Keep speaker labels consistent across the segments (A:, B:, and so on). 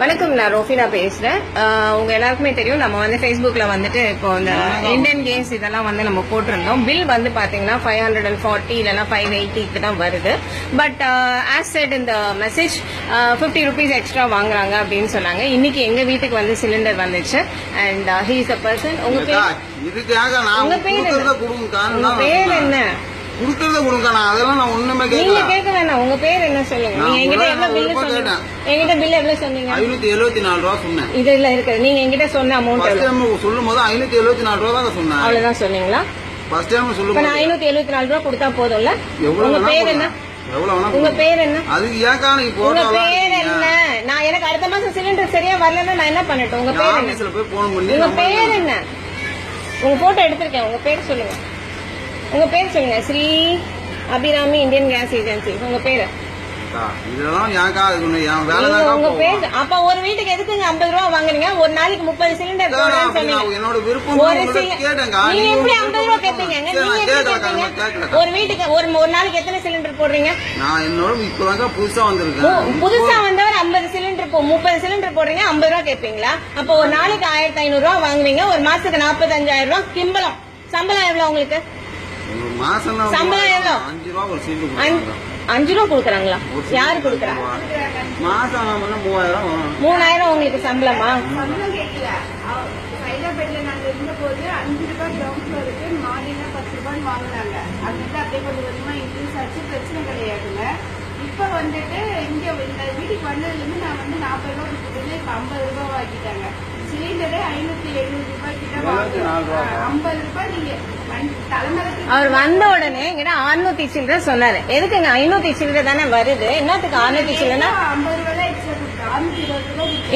A: வணக்கம், நான் ரோஃபினா பேசுறேன். உங்க எல்லாருக்குமே தெரியும், நம்ம வந்து ஃபேஸ்புக்ல வந்துட்டு இப்போ இந்த இந்தியன் கேஸ் இதெல்லாம் வந்து நம்ம போட்டிருந்தோம். பில் வந்து பாத்தீங்கன்னா 540 இல்லைன்னா 580 தான் வருது. பட் ஆஸ் செட் இந்த மெசேஜ் 50 rupees எக்ஸ்ட்ரா வாங்குறாங்க அப்படின்னு சொன்னாங்க. இன்னைக்கு எங்க வீட்டுக்கு வந்து சிலிண்டர் வந்துச்சு. And he is a person. உங்க பேர் என்ன?
B: குடுக்கறத கொடுங்க. அதெல்லாம் நான் ஒண்ணுமே கேட்கல.
A: நீங்க கேட்க வேணாம். உங்க பேர் என்ன சொல்லுங்க. நீங்க என்கிட்ட எவ்வளவு பில் சொன்னீங்க? என்கிட்ட பில் எவ்வளவு சொன்னீங்க?
B: 574 ரூபா சொன்னேன்.
A: இதுல இருக்கு. நீங்க என்கிட்ட சொன்ன அமௌண்ட்
B: சொல்லும் போது 574 ரூபா தான் சொன்னேன்.
A: அவ்வளவுதான் சொன்னீங்களா?
B: ஃபர்ஸ்ட் டைம் சொல்லும்
A: போது 574 ரூபா கொடுத்தா போதும்ல. உங்க பேர் என்ன? உங்க பேர் என்ன?
B: அதுக்கு ஏக்கா நீ போற.
A: உங்க பேர் என்ன? நான் எனக்கு அடுத்த மாசம் சிலிண்டர் சரியா வரலன்னா நான் என்ன பண்ணட்டும்? உங்க பேர் என்ன?
B: போய் போன் பண்ணி.
A: உங்க பேர் என்ன? உங்க போட்டோ எடுத்திருக்கேன். உங்க பேர் சொல்லுங்க. உங்க பேர் சொல்லுங்க. Sri Abirami Indian gas agency. உங்க பேரு? உங்க பேர். அப்ப ஒரு வீட்டுக்கு எதுக்குங்க 50 ரூபா வாங்குறீங்க? ஒரு நாளைக்கு 30 சிலிண்டர் போடுறேன்னு சொன்னீங்க. நீங்க எப்படி 50 ரூபா கேட்பீங்க? நீங்க எப்படி கேட்பீங்க? ஒரு வீட்டுக்கு ஒரு நாளைக்கு எத்தனை சிலிண்டர் போடுறீங்க? புதுசா வந்தவர் 50 சிலிண்டர் 30 சிலிண்டர் போடுறீங்க, 50 ரூபா கேட்பீங்களா? அப்ப ஒரு நாளைக்கு 1500 ரூபா வாங்குவீங்க. ஒரு மாசத்துக்கு 45,000 ரூபா கிம்பளம். சம்பளம் எவ்வளவு உங்களுக்கு? சம்பளம் எவ்வளவு? 5 ரூபா கொடுக்குறாங்களா? யாரு கொடுக்குறாங்க? 3000 உங்களுக்கு சம்பளமா?
C: ஹைதராபாத்ல நாங்க இருந்த போது 5 ரூபாய் கிரவுண்ட் ஃப்ளோருக்கு மாடினா 10 ரூபாய் வாங்கினாங்க. அது வந்து அப்படியே கொஞ்சம் கொஞ்சமா இன்க்ரீஸ் ஆச்சு. பிரச்சனை கிடையாதுங்க. இப்ப வந்துட்டு இங்க இந்த வீட்டுக்கு வந்ததுல இருந்து நான் வந்து 40 ரூபாய் கொடுத்ததுல இப்ப 50 ரூபாய் வாங்கிட்டாங்க. சிலிண்டரே 570 ரூபாய் கிட்ட வாங்குறாங்க. 50 ரூபாய் நீங்க
A: அவர் வந்த உடனே 600 சில்லற சொன்னாரு. எதுக்குங்க 500 சில்லற தானே வருது? என்னத்துக்கு 600 சில்லறனா?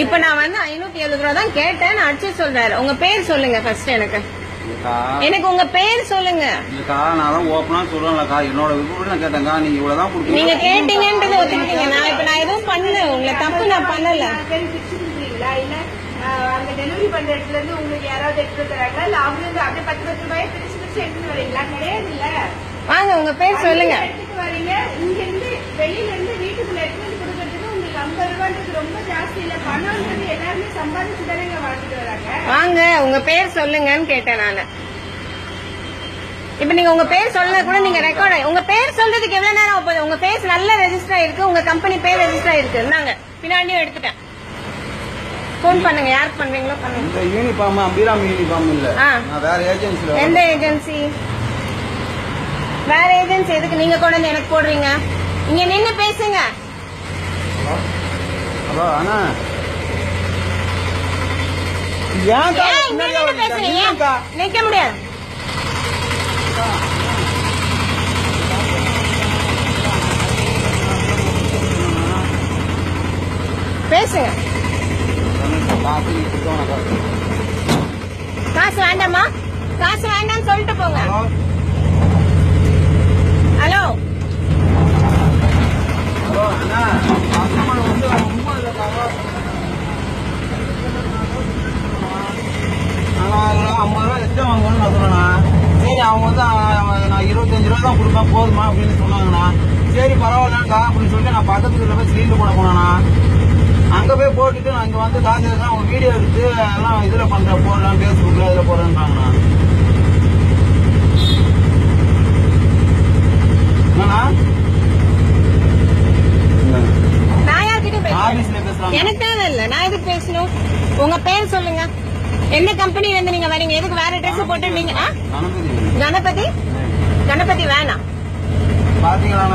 A: இப்ப நான் வந்து 570 ரூபா தான் கேட்டேன். அடிச்சு சொல்றாரு. உங்க பேர் சொல்லுங்க ஃபர்ஸ்ட். எனக்கு உங்க பேர் சொல்லுங்க. நீங்க கேட்டீங்கன்றது ஒத்துக்கிட்டீங்க. நான் எதுவும் பண்ணல. உங்களை தப்பு நான் பண்ணல.
C: அந்த டெலிவரி பண்ற இடத்துல இருந்து உங்களுக்கு யாராவது எடுத்து தராங்களா? இல்ல அவங்க அப்படியே 10 ரூபாய் பிரிச்சு பிரிச்சு எடுத்துட்டு வரீங்களா? கிடையாது இல்ல.
A: வாங்க, உங்க பேர் சொல்லுங்க.
C: எடுத்துட்டு வரீங்க. இங்க இருந்து வெளியில இருந்து வீட்டுக்குள்ள எடுத்துட்டு கொடுக்கறதுக்கு உங்களுக்கு 50 ரூபான்றது ரொம்ப ஜாஸ்தி இல்ல. பணம்ன்றது எல்லாருமே சம்பாதிச்சு தானே வாங்கிட்டு வராங்க.
A: வாங்க, உங்க பேர் சொல்லுங்கன்னு கேட்டேன் நானு. இப்ப நீங்க உங்க பேர் சொல்ல கூட நீங்க ரெக்கார்ட். உங்க பேர் சொல்றதுக்கு எவ்வளவு நேரம் போகுது? உங்க பேர் நல்ல ரெஜிஸ்டர் ஆயிருக்கு. உங்க கம்பெனி பேர் ரெஜிஸ்டர் ஆயிருக்கு. இருந்தாங்க பின்னாடியும் எடுத்துட்டேன். போன் பண்ணுங்க. யாருக்கு பண்றீங்களோ பண்ணுங்க.
B: இந்த யூனிஃபார்ம் அபிராமி யூனிஃபார்ம் இல்ல. நான் வேற ஏஜென்சில.
A: எந்த ஏஜென்சி? வேற ஏஜென்சி எதுக்கு நீங்க கொண்டு வந்து எனக்கு போடுறீங்க? இங்க நின்னு பேசுங்க.
B: ஹலோ அண்ணா,
A: ஏன் பேசுறீங்க? நிக்க முடியாது. பேசுங்க. காசு வேண்டாமா? காசு வேண்டாம்னு சொல்லிட்டு போங்க. ஹலோ,
B: சரி, அவங்க வந்து நான் 25 ரூபா தான் கொடுப்பேன் போதுமா அப்படின்னு சொன்னாங்கண்ணா. சரி பரவாயில்லக்கா அப்படின்னு சொல்லிட்டு நான் பக்கத்துக்கு போய் சிலிண்டர் போட போனேண்ணா. அங்க போய் போட்டுட்டு நான் இங்க வந்து காசு அவங்க வீடியோ எடுத்து எல்லாம் இதுல பண்ற போடலாம், பேஸ்புக்ல இதுல போடுறேன்றாங்கண்ணா.
A: நான் யார்கிட்ட பேசுறேன்? எனக்கு தேவை இல்ல. நான் எதுக்கு பேசணும்? உங்க பேர் சொல்லுங்க. என்ன கம்பெனில இருந்து நீங்க வரீங்க? எதுக்கு வேற ட்ரெஸ் போட்டு நீங்க? கணபதி. கணபதி வேணாம்.
B: பாத்தீங்களா?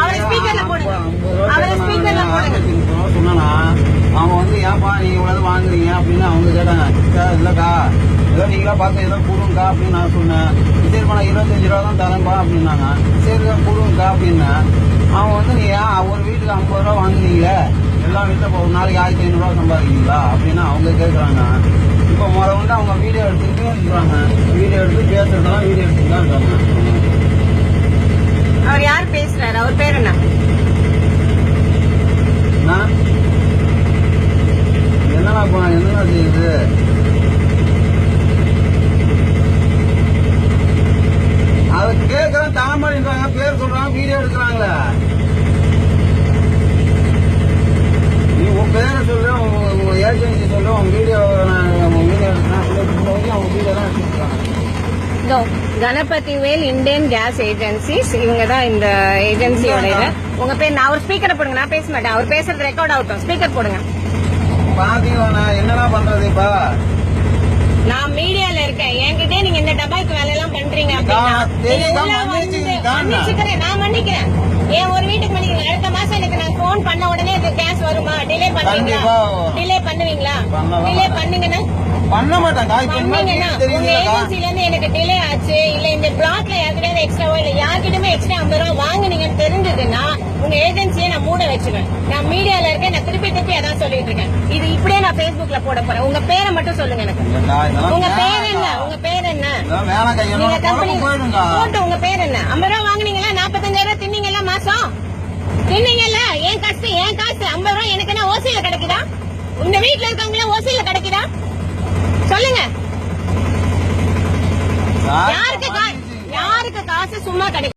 A: அவரை ஸ்பீக்கர்ல போடுங்க. அவரை ஸ்பீக்கர்ல போடுங்க.
B: சொன்னா அவங்க வந்து ஏன்பா நீங்க இவ்வளவு வாங்குறீங்க அப்படின்னு அவங்க கேட்டாங்க. இல்லக்கா ஏதோ நீங்களா பார்த்து ஏதோ கொடுங்கக்கா அப்படின்னு நான் சொன்னேன். சரிப்பா நான் 25 ரூபா தான் தரேன்பா அப்படின்னாங்க. சரிதான் கொடுங்கக்கா அப்படின்னு. அவங்க வந்து நீ ஒரு வீட்டுக்கு 50 ரூபா வாங்குறீங்களே, எல்லா வீட்டில் ஒரு நாளைக்கு 1500 ரூபா சம்பாதிக்கிறீங்களா அப்படின்னு அவங்க கேட்குறாங்க. இப்போ வந்து அவங்க வீடியோ எடுத்துக்கிட்டு இருக்காங்க. வீடியோ எடுத்து பேசுறதெல்லாம் வீடியோ எடுத்துட்டு தான் இருக்காங்க.
A: அவர் யார் பேசுறாரு? அவர் பேர் என்ன?
B: என்னன்னா செய்யுது? அதை கேட்கறேன் தாமரைன்றாங்க, பேர் சொல்றாங்க, வீடியோ எடுக்கிறாங்களே. உன் பேரை சொல்லு, உங்க ஏஜென்சி சொல்லு, உன் வீடியோ உங்க வீடியோ அவங்க வீடியோ தான் எடுத்துருக்காங்க.
A: இதோ கணபதிவேல் இந்தியன் கேஸ் ஏஜென்சிஸ், இவங்க தான் இந்த ஏஜென்சியோட இது. உங்க பேர் நான் ஒரு ஸ்பீக்கரை போடுங்க, நான் பேச மாட்டேன், அவர் பேசுறது ரெக்கார்ட் ஆகட்டும். ஸ்பீக்கர் போடுங்க.
B: பாத்தீங்களா என்னடா பண்றது இப்ப?
A: நான் மீடியால இருக்கேன், என்கிட்ட நீங்க இந்த டபாய்க்கு வேலை எல்லாம் பண்றீங்க அப்படின்னா
B: தெரியுதா?
A: நீங்க உள்ள
B: மன்னிச்சுக்கிறேன்.
A: மன்னிச்சுக்கிறேன், நான் மன்னிக்கிறேன். ஏன் ஒரு வீட்டுக்கு மன்னிக்கிறேன். அடுத்த மாசம் எனக்கு நான் போன் பண்ண உடனே கேஸ் வருமா? டிலே பண்ணுவீங்களா?
B: கண்டிப்பா.
A: டிலே பண்ணுவீங்களா?
B: பண்ணலாம்.
A: டிலே பண்ணீங்கன்னா
B: பண்ண மாட்டாங்க. இப்ப என்ன
A: பண்ணீங்கன்னா உங்க
B: தெரியுதுல்லக்கா?
A: ஏஜென்சில இருந்து எனக்கு டிலே ஆச்சு, இல்ல இந்த பிளாட்ல யாருக்கிட்ட எக்ஸ்ட்ராவோ இல்ல யார்கிட்டயுமே எக்ஸ்ட்ரா 50 ரூபா வாங்குனீங்கன்னு தெரிஞ்சதுன்னா உங்க ஏஜென்சியை நான் மூட வச்சுவேன். நான் மீடியால இருக்கேன், நான் திருப்பி திருப்பி அதான் சொல்லிட்டு இருக்கேன். இது இப்படியே நான் Facebookல போட போறேன். உங்க பேரை மட்டும் சொல்லுங்க எனக்கு.
B: இல்லக்கா, இதெல்லாம்
A: உங்க பேர்
B: வேணாக்கா.
A: என்ன? உங்க பேர் என்ன?
B: இதெல்லாம் வேணாக்கா,
A: நீங்க
B: என்னோட
A: கம்பெனி
B: குழப்பம் போயிடுங்க.
A: போட்டு உங்க பேர் என்ன? 50 ரூபா வாங்குனீங்களா? 45,000 ரூபா தின்னீங்களா மாசம்? தின்னீங்கல்ல? என் காசு 50 ரூபா எனக்கு என்ன ஓசியில கிடைக்குதா? உங்க வீட்டுல இருக்கவங்க ஓசியில கிடைக்குதா? சொல்லுங்க.
B: சார்,
A: யாருக்கு காசு சும்மா கிடைக்கும்?